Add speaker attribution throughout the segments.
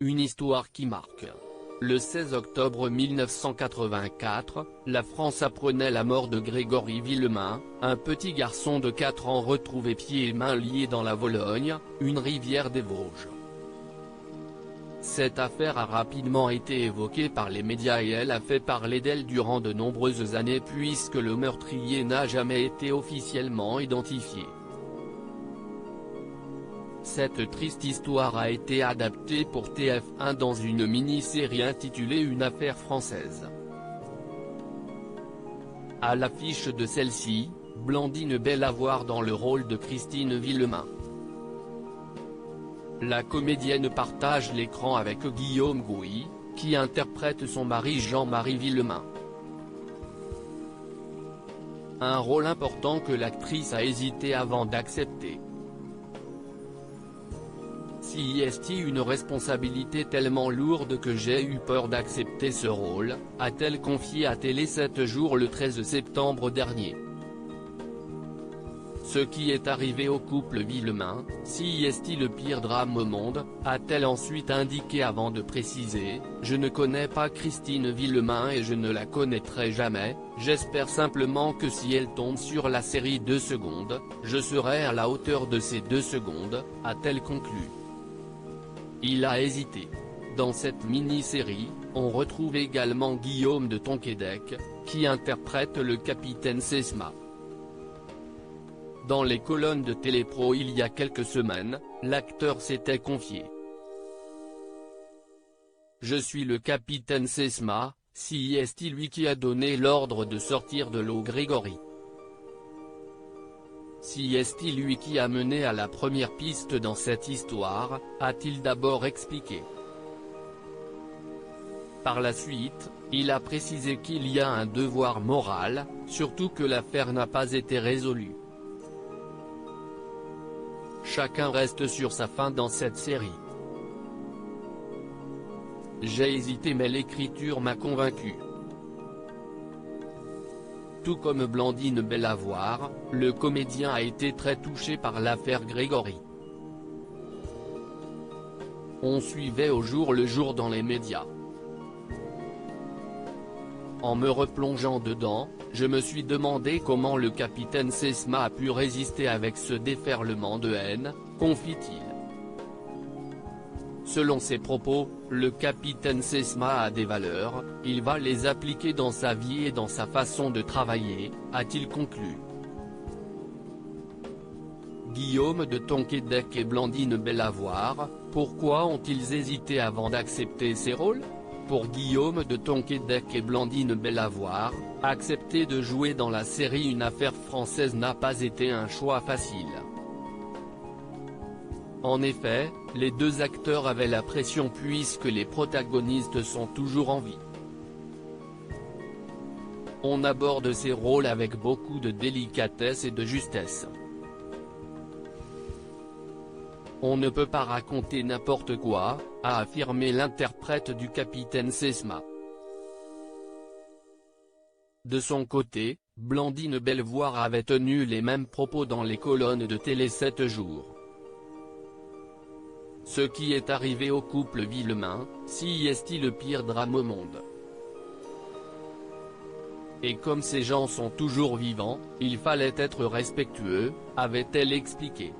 Speaker 1: Une histoire qui marque. Le 16 octobre 1984, la France apprenait la mort de Grégory Villemain, un petit garçon de 4 ans retrouvé pieds et mains liés dans la Vologne, une rivière des Vosges. Cette affaire a rapidement été évoquée par les médias et elle a fait parler d'elle durant de nombreuses années puisque le meurtrier n'a jamais été officiellement identifié. Cette triste histoire a été adaptée pour TF1 dans une mini-série intitulée Une affaire française. À l'affiche de celle-ci, Blandine Bellavoire dans le rôle de Christine Villemain. La comédienne partage l'écran avec Guillaume Gouy, qui interprète son mari Jean-Marie Villemain. Un rôle important que l'actrice a hésité avant d'accepter. Si est une responsabilité tellement lourde que j'ai eu peur d'accepter ce rôle, a-t-elle confié à Télé 7 jours le 13 septembre dernier. Ce qui est arrivé au couple Villemain, si est le pire drame au monde, a-t-elle ensuite indiqué avant de préciser, je ne connais pas Christine Villemain et je ne la connaîtrai jamais, j'espère simplement que si elle tombe sur la série 2 secondes, je serai à la hauteur de ces 2 secondes, a-t-elle conclu. Il a hésité. Dans cette mini-série, on retrouve également Guillaume de Tonquédec, qui interprète le capitaine Sesma. Dans les colonnes de Télépro il y a quelques semaines, l'acteur s'était confié. Je suis le capitaine Sesma, si est lui qui a donné l'ordre de sortir de l'eau Grégory. Si est lui qui a mené à la première piste dans cette histoire, a-t-il d'abord expliqué. Par la suite, il a précisé qu'il y a un devoir moral, surtout que l'affaire n'a pas été résolue. Chacun reste sur sa faim dans cette série. J'ai hésité mais l'écriture m'a convaincu. Tout comme Blandine Bellavoire, le comédien a été très touché par l'affaire Grégory. On suivait au jour le jour dans les médias. En me replongeant dedans, je me suis demandé comment le capitaine Sesma a pu résister avec ce déferlement de haine, confie-t-il. Selon ses propos, le capitaine Sesma a des valeurs, il va les appliquer dans sa vie et dans sa façon de travailler, a-t-il conclu. Guillaume de Tonquédec et Blandine Bellavoire, pourquoi ont-ils hésité avant d'accepter ces rôles? Pour Guillaume de Tonquédec et Blandine Bellavoire, accepter de jouer dans la série Une affaire française n'a pas été un choix facile. En effet, les deux acteurs avaient la pression puisque les protagonistes sont toujours en vie. On aborde ces rôles avec beaucoup de délicatesse et de justesse. On ne peut pas raconter n'importe quoi, a affirmé l'interprète du capitaine Sesma. De son côté, Blandine Bellavoire avait tenu les mêmes propos dans les colonnes de Télé 7 jours. Ce qui est arrivé au couple Villemain, si est le pire drame au monde. Et comme ces gens sont toujours vivants, il fallait être respectueux, avait-elle expliqué.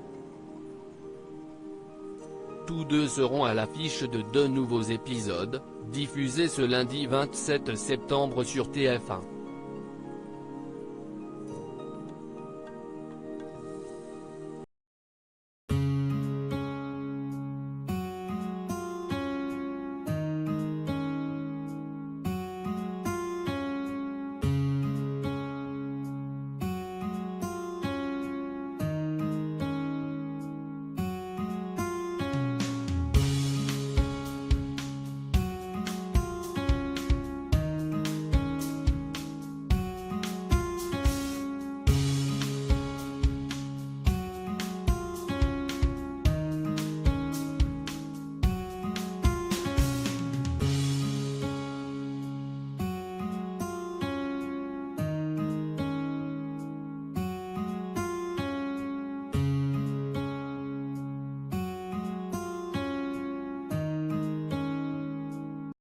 Speaker 1: Tous deux seront à l'affiche de 2 nouveaux épisodes, diffusés ce lundi 27 septembre sur TF1.